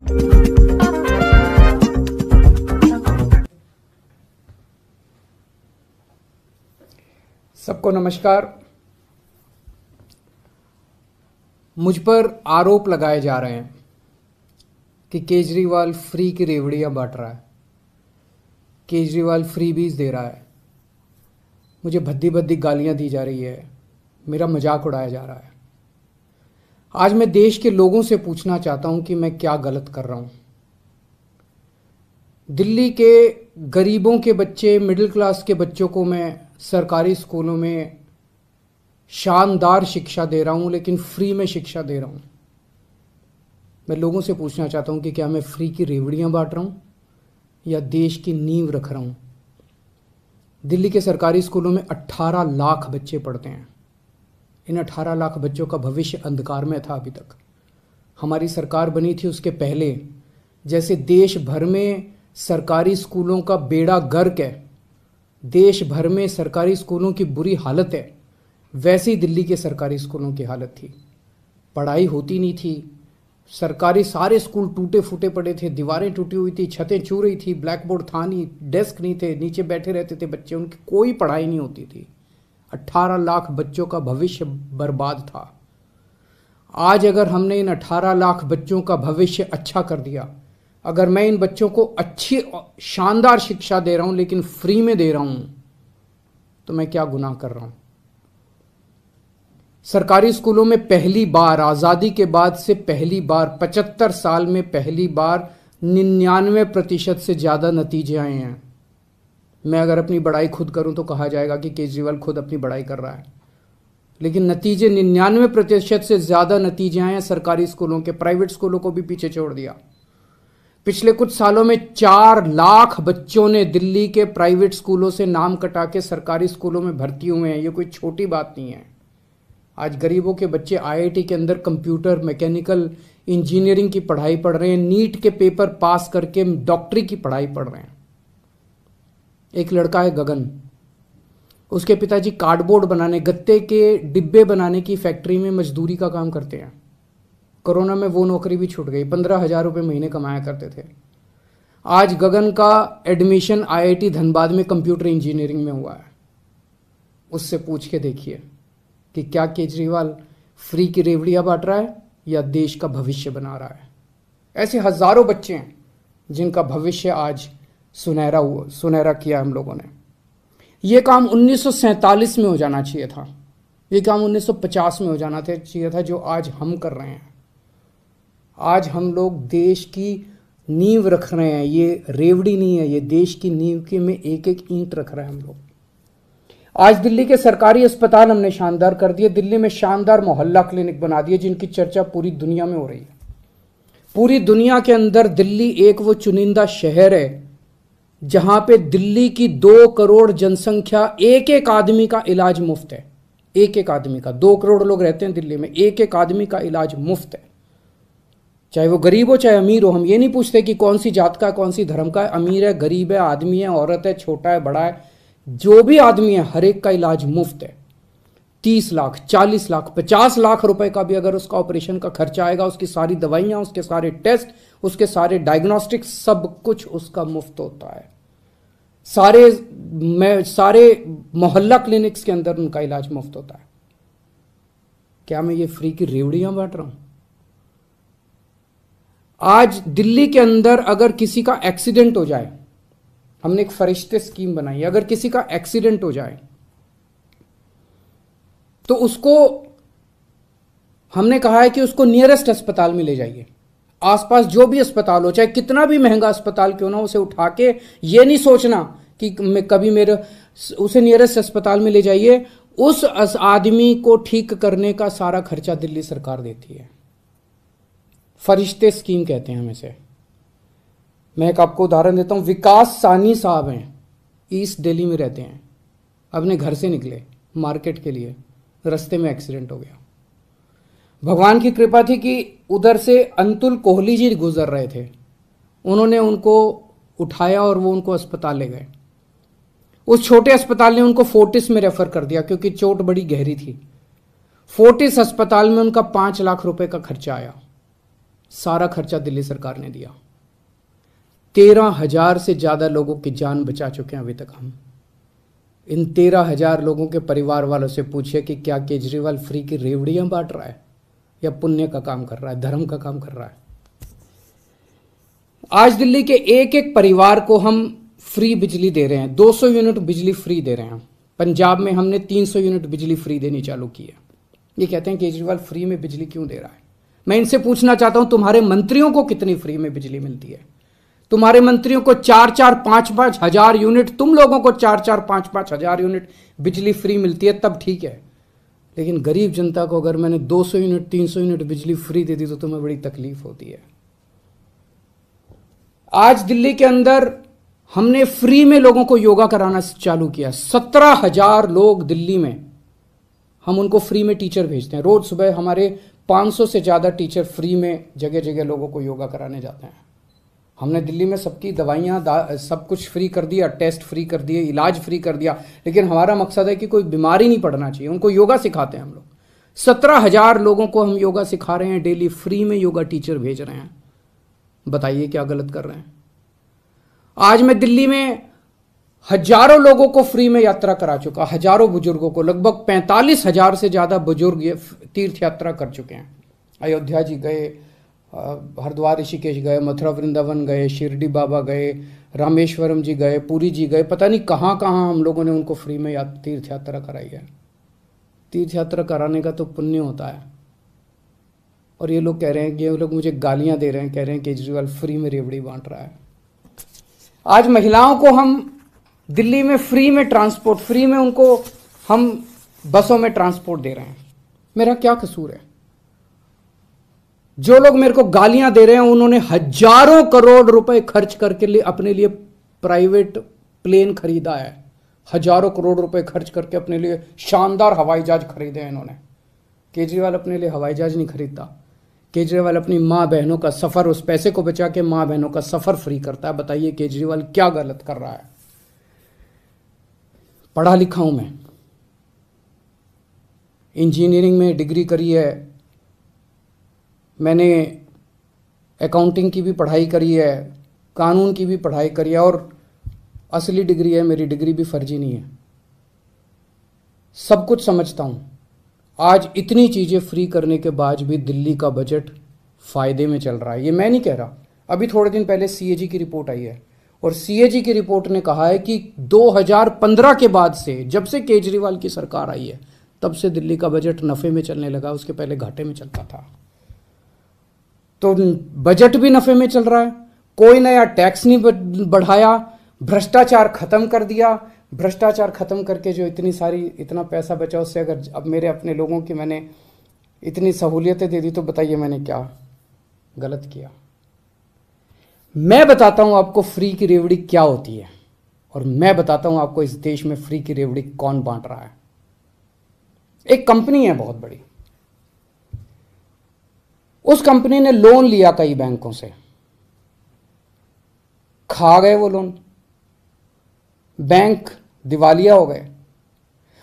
सबको नमस्कार। मुझ पर आरोप लगाए जा रहे हैं कि केजरीवाल फ्री की रेवड़ियां बांट रहा है, केजरीवाल फ्री बीज दे रहा है, मुझे भद्दी भद्दी गालियां दी जा रही है, मेरा मजाक उड़ाया जा रहा है। आज मैं देश के लोगों से पूछना चाहता हूं कि मैं क्या गलत कर रहा हूं। दिल्ली के गरीबों के बच्चे, मिडिल क्लास के बच्चों को मैं सरकारी स्कूलों में शानदार शिक्षा दे रहा हूं, लेकिन फ्री में शिक्षा दे रहा हूं। मैं लोगों से पूछना चाहता हूं कि क्या मैं फ्री की रेवड़ियां बांट रहा हूं या देश की नींव रख रहा हूं। दिल्ली के सरकारी स्कूलों में 18 लाख बच्चे पढ़ते हैं। इन 18 लाख बच्चों का भविष्य अंधकार में था। अभी तक हमारी सरकार बनी थी उसके पहले जैसे देश भर में सरकारी स्कूलों का बेड़ा गर्क है, देश भर में सरकारी स्कूलों की बुरी हालत है, वैसे ही दिल्ली के सरकारी स्कूलों की हालत थी। पढ़ाई होती नहीं थी, सरकारी सारे स्कूल टूटे फूटे पड़े थे, दीवारें टूटी हुई थी, छतें छू रही थी, ब्लैक बोर्ड था नहीं, डेस्क नहीं थे, नीचे बैठे रहते थे बच्चे, उनकी कोई पढ़ाई नहीं होती थी। 18 लाख बच्चों का भविष्य बर्बाद था। आज अगर हमने इन 18 लाख बच्चों का भविष्य अच्छा कर दिया, अगर मैं इन बच्चों को अच्छी शानदार शिक्षा दे रहा हूं लेकिन फ्री में दे रहा हूं, तो मैं क्या गुनाह कर रहा हूं। सरकारी स्कूलों में पहली बार आजादी के बाद से पहली बार 75 साल में पहली बार 99% से ज्यादा नतीजे आए हैं। मैं अगर अपनी बड़ाई खुद करूं तो कहा जाएगा कि केजरीवाल खुद अपनी बड़ाई कर रहा है, लेकिन नतीजे 99% से ज्यादा नतीजे आए हैं सरकारी स्कूलों के। प्राइवेट स्कूलों को भी पीछे छोड़ दिया। पिछले कुछ सालों में 4 लाख बच्चों ने दिल्ली के प्राइवेट स्कूलों से नाम कटा के सरकारी स्कूलों में भर्ती हुए हैं। ये कोई छोटी बात नहीं है। आज गरीबों के बच्चे आईआईटी के अंदर कंप्यूटर, मैकेनिकल इंजीनियरिंग की पढ़ाई पढ़ रहे हैं, नीट के पेपर पास करके डॉक्टरी की पढ़ाई पढ़ रहे हैं। एक लड़का है गगन, उसके पिताजी कार्डबोर्ड बनाने, गत्ते के डिब्बे बनाने की फैक्ट्री में मजदूरी का काम करते हैं। कोरोना में वो नौकरी भी छूट गई, 15,000 रुपये महीने कमाया करते थे। आज गगन का एडमिशन आईआईटी धनबाद में कंप्यूटर इंजीनियरिंग में हुआ है। उससे पूछ के देखिए कि क्या केजरीवाल फ्री की रेवड़ियां बांट रहा है या देश का भविष्य बना रहा है। ऐसे हजारों बच्चे हैं जिनका भविष्य आज सुनहरा किया हम लोगों ने। यह काम 1947 में हो जाना चाहिए था, यह काम 1950 में हो जाना चाहिए था, जो आज हम कर रहे हैं। आज हम लोग देश की नींव रख रहे हैं। ये रेवड़ी नहीं है, ये देश की नींव के में एक एक ईंट रख रहे हैं हम लोग। आज दिल्ली के सरकारी अस्पताल हमने शानदार कर दिए। दिल्ली में शानदार मोहल्ला क्लिनिक बना दिए जिनकी चर्चा पूरी दुनिया में हो रही है। पूरी दुनिया के अंदर दिल्ली एक वो चुनिंदा शहर है जहां पे दिल्ली की 2 करोड़ जनसंख्या, एक एक आदमी का इलाज मुफ्त है। एक एक आदमी का, 2 करोड़ लोग रहते हैं दिल्ली में, एक एक आदमी का इलाज मुफ्त है, चाहे वो गरीब हो चाहे अमीर हो। हम ये नहीं पूछते कि कौन सी जात का है, कौन सी धर्म का है, अमीर है, गरीब है, आदमी है, औरत है, छोटा है, बड़ा है, जो भी आदमी है हर एक का इलाज मुफ्त है। 30 लाख, 40 लाख, 50 लाख रुपए का भी अगर उसका ऑपरेशन का खर्चा आएगा, उसकी सारी दवाइयां, उसके सारे टेस्ट, उसके सारे डायग्नोस्टिक, सब कुछ उसका मुफ्त होता है। सारे मोहल्ला क्लिनिक्स के अंदर उनका इलाज मुफ्त होता है। क्या मैं ये फ्री की रेवड़ियां बांट रहा हूं? आज दिल्ली के अंदर अगर किसी का एक्सीडेंट हो जाए, हमने एक फरिश्ते स्कीम बनाई है, अगर किसी का एक्सीडेंट हो जाए तो उसको हमने कहा है कि उसको नियरेस्ट अस्पताल में ले जाइए। आसपास जो भी अस्पताल हो, चाहे कितना भी महंगा अस्पताल क्यों ना, उसे उठा के ये नहीं सोचना कि मैं कभी उसे नियरेस्ट अस्पताल में ले जाइए। उस आदमी को ठीक करने का सारा खर्चा दिल्ली सरकार देती है। फरिश्ते स्कीम कहते हैं हम इसे। मैं एक आपको उदाहरण देता हूं। विकास सानी साहब हैं, ईस्ट दिल्ली में रहते हैं। अपने घर से निकले मार्केट के लिए, रास्ते में एक्सीडेंट हो गया। भगवान की कृपा थी कि उधर से अंतुल कोहली जी गुजर रहे थे, उन्होंने उनको उठाया और वो उनको अस्पताल ले गए। उस छोटे अस्पताल ने उनको फोर्टिस में रेफर कर दिया क्योंकि चोट बड़ी गहरी थी। फोर्टिस अस्पताल में उनका 5 लाख रुपए का खर्चा आया। सारा खर्चा दिल्ली सरकार ने दिया। 13,000 से ज्यादा लोगों की जान बचा चुके हैं अभी तक हम। इन 13,000 लोगों के परिवार वालों से पूछिए कि क्या केजरीवाल फ्री की रेवड़ियां बांट रहा है या पुण्य का काम कर रहा है, धर्म का काम कर रहा है। आज दिल्ली के एक एक परिवार को हम फ्री बिजली दे रहे हैं, 200 यूनिट बिजली फ्री दे रहे हैं। पंजाब में हमने 300 यूनिट बिजली फ्री देनी चालू की है। ये कहते हैं केजरीवाल फ्री में बिजली क्यों दे रहा है। मैं इनसे पूछना चाहता हूं, तुम्हारे मंत्रियों को कितनी फ्री में बिजली मिलती है? तुम्हारे मंत्रियों को 4-4, 5-5 हजार यूनिट, तुम लोगों को 4-4, 5-5 हजार यूनिट बिजली फ्री मिलती है, तब ठीक है। लेकिन गरीब जनता को अगर मैंने 200 यूनिट 300 यूनिट बिजली फ्री दे दी तो तुम्हें बड़ी तकलीफ होती है। आज दिल्ली के अंदर हमने फ्री में लोगों को योगा कराना चालू किया। 17,000 लोग दिल्ली में, हम उनको फ्री में टीचर भेजते हैं। रोज सुबह हमारे 500 से ज्यादा टीचर फ्री में जगह जगह लोगों को योगा कराने जाते हैं। हमने दिल्ली में सबकी दवाइयां सब कुछ फ्री कर दिया, टेस्ट फ्री कर दिए, इलाज फ्री कर दिया। लेकिन हमारा मकसद है कि कोई बीमारी नहीं पड़ना चाहिए। उनको योगा सिखाते हैं हम लोग। 17,000 लोगों को हम योगा सिखा रहे हैं, डेली फ्री में योगा टीचर भेज रहे हैं। बताइए क्या गलत कर रहे हैं? आज मैं दिल्ली में हजारों लोगों को फ्री में यात्रा करा चुका, हजारों बुजुर्गों को, लगभग 45,000 से ज्यादा बुजुर्ग ये तीर्थ यात्रा कर चुके हैं। अयोध्या जी गए, हरिद्वार ऋषिकेश गए, मथुरा वृंदावन गए, शिरडी बाबा गए, रामेश्वरम जी गए, पुरी जी गए, पता नहीं कहां कहां हम लोगों ने उनको फ्री में तीर्थ यात्रा कराई है। तीर्थ यात्रा कराने का तो पुण्य होता है। और ये लोग कह रहे हैं कि ये लोग मुझे गालियां दे रहे हैं, कह रहे हैं केजरीवाल फ्री में रेवड़ी बांट रहा है। आज महिलाओं को हम दिल्ली में फ्री में ट्रांसपोर्ट, फ्री में उनको हम बसों में ट्रांसपोर्ट दे रहे हैं। मेरा क्या कसूर है? जो लोग मेरे को गालियां दे रहे हैं उन्होंने हजारों करोड़ रुपए खर्च करके अपने लिए प्राइवेट प्लेन खरीदा है। हजारों करोड़ रुपए खर्च करके अपने लिए शानदार हवाई जहाज खरीदे हैं इन्होंने। केजरीवाल अपने लिए हवाई जहाज नहीं खरीदता। केजरीवाल अपनी मां बहनों का सफर, उस पैसे को बचा के मां बहनों का सफर फ्री करता है। बताइए केजरीवाल क्या गलत कर रहा है? पढ़ा लिखा हूं मैं, इंजीनियरिंग में डिग्री करी है, मैंने अकाउंटिंग की भी पढ़ाई करी है, कानून की भी पढ़ाई करी है, और असली डिग्री है मेरी, डिग्री भी फर्जी नहीं है। सब कुछ समझता हूं। आज इतनी चीजें फ्री करने के बाद भी दिल्ली का बजट फायदे में चल रहा है। ये मैं नहीं कह रहा। अभी थोड़े दिन पहले सीएजी की रिपोर्ट आई है, और सीएजी की रिपोर्ट ने कहा है कि 2015 के बाद से, जब से केजरीवाल की सरकार आई है, तब से दिल्ली का बजट नफे में चलने लगा। उसके पहले घाटे में चलता था। तो बजट भी नफे में चल रहा है। कोई नया टैक्स नहीं बढ़ाया, भ्रष्टाचार खत्म कर दिया। भ्रष्टाचार खत्म करके जो इतना पैसा बचा, उससे अगर अब मेरे अपने लोगों की मैंने इतनी सहूलियतें दे दी, तो बताइए मैंने क्या गलत किया? मैं बताता हूं आपको फ्री की रेवड़ी क्या होती है, और मैं बताता हूं आपको इस देश में फ्री की रेवड़ी कौन बांट रहा है। एक कंपनी है बहुत बड़ी, उस कंपनी ने लोन लिया कई बैंकों से, खा गए वो लोन, बैंक दिवालिया हो गए,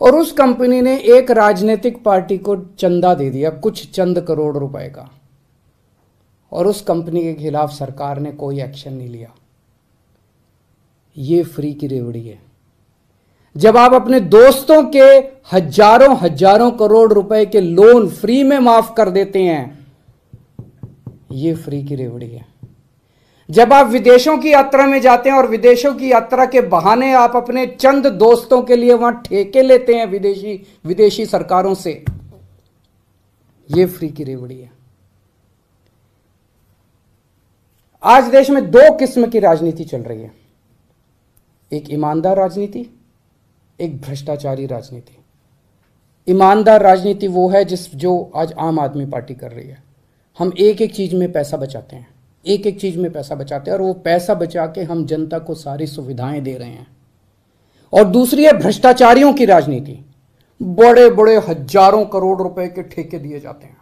और उस कंपनी ने एक राजनीतिक पार्टी को चंदा दे दिया, कुछ चंद करोड़ रुपए का, और उस कंपनी के खिलाफ सरकार ने कोई एक्शन नहीं लिया। ये फ्री की रेवड़ी है। जब आप अपने दोस्तों के हजारों हजारों करोड़ रुपए के लोन फ्री में माफ कर देते हैं, ये फ्री की रेवड़ी है। जब आप विदेशों की यात्रा में जाते हैं और विदेशों की यात्रा के बहाने आप अपने चंद दोस्तों के लिए वहां ठेके लेते हैं विदेशी सरकारों से, ये फ्री की रेवड़ी है। आज देश में दो किस्म की राजनीति चल रही है, एक ईमानदार राजनीति, एक भ्रष्टाचारी राजनीति। ईमानदार राजनीति वो है जो आज आम आदमी पार्टी कर रही है। हम एक एक चीज में पैसा बचाते हैं, एक एक चीज में पैसा बचाते हैं, और वो पैसा बचा के हम जनता को सारी सुविधाएं दे रहे हैं। और दूसरी है भ्रष्टाचारियों की राजनीति। बड़े बड़े हजारों करोड़ रुपए के ठेके दिए जाते हैं,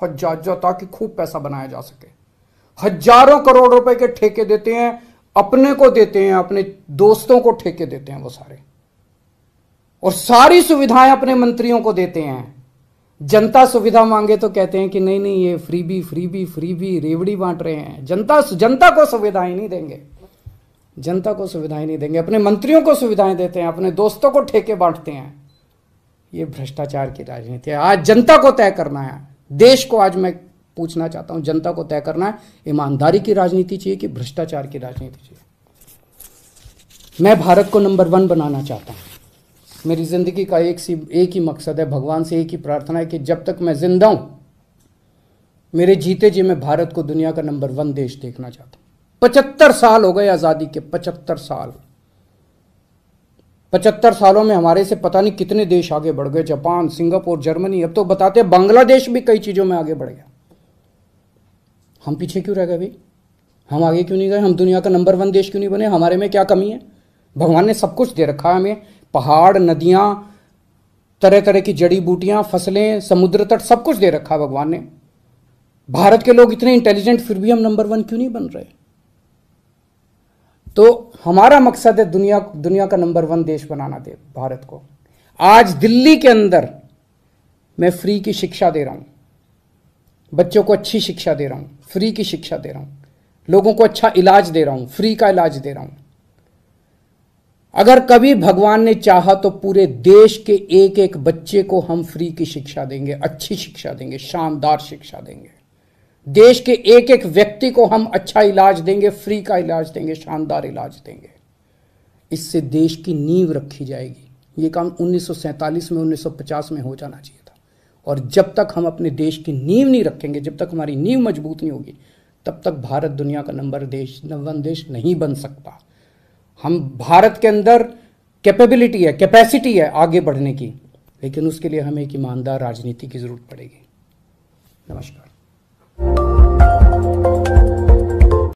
हजार, ताकि खूब पैसा बनाया जा सके। हजारों करोड़ रुपए के ठेके देते हैं, अपने को देते हैं, अपने दोस्तों को ठेके देते हैं वो सारे, और सारी सुविधाएं अपने मंत्रियों को देते हैं। जनता सुविधा मांगे तो कहते हैं कि नहीं नहीं ये फ्रीबी रेवड़ी बांट रहे हैं। जनता को सुविधाएं नहीं देंगे, जनता को सुविधाएं नहीं देंगे, अपने मंत्रियों को सुविधाएं देते हैं, अपने दोस्तों को ठेके बांटते हैं। ये भ्रष्टाचार की राजनीति है। आज जनता को तय करना है, देश को आज मैं पूछना चाहता हूं, जनता को तय करना है ईमानदारी की राजनीति चाहिए कि भ्रष्टाचार की राजनीति चाहिए। मैं भारत को नंबर 1 बनाना चाहता हूं। मेरी जिंदगी का एक ही मकसद है, भगवान से एक ही प्रार्थना है कि जब तक मैं जिंदा हूं, मेरे जीते जी मैं भारत को दुनिया का नंबर 1 देश देखना चाहता हूं। 75 साल हो गए आजादी के, 75 साल। 75 सालों में हमारे से पता नहीं कितने देश आगे बढ़ गए, जापान, सिंगापुर, जर्मनी, अब तो बताते हैं बांग्लादेश भी कई चीजों में आगे बढ़ गया। हम पीछे क्यों रह गए भाई? हम आगे क्यों नहीं गए? हम दुनिया का नंबर 1 देश क्यों नहीं बने? हमारे में क्या कमी है? भगवान ने सब कुछ दे रखा है हमें, पहाड़, नदियां, तरह तरह की जड़ी बूटियां, फसलें, समुद्र तट, सब कुछ दे रखा है भगवान ने। भारत के लोग इतने इंटेलिजेंट, फिर भी हम नंबर 1 क्यों नहीं बन रहे? तो हमारा मकसद है दुनिया का नंबर 1 देश बनाना दे भारत को। आज दिल्ली के अंदर मैं फ्री की शिक्षा दे रहा हूं, बच्चों को अच्छी शिक्षा दे रहा हूं, फ्री की शिक्षा दे रहा हूं, लोगों को अच्छा इलाज दे रहा हूं, फ्री का इलाज दे रहा हूं। अगर कभी भगवान ने चाहा तो पूरे देश के एक एक बच्चे को हम फ्री की शिक्षा देंगे, अच्छी शिक्षा देंगे, शानदार शिक्षा देंगे। देश के एक एक व्यक्ति को हम अच्छा इलाज देंगे, फ्री का इलाज देंगे, शानदार इलाज देंगे। इससे देश की नींव रखी जाएगी। ये काम 1947 में, 1950 में हो जाना चाहिए था। और जब तक हम अपने देश की नींव नहीं रखेंगे, जब तक हमारी नींव मजबूत नहीं होगी, तब तक भारत दुनिया का नंबर 1 देश नहीं बन सकता। हम भारत के अंदर कैपेबिलिटी है, कैपेसिटी है आगे बढ़ने की, लेकिन उसके लिए हमें एक ईमानदार राजनीति की जरूरत पड़ेगी। नमस्कार।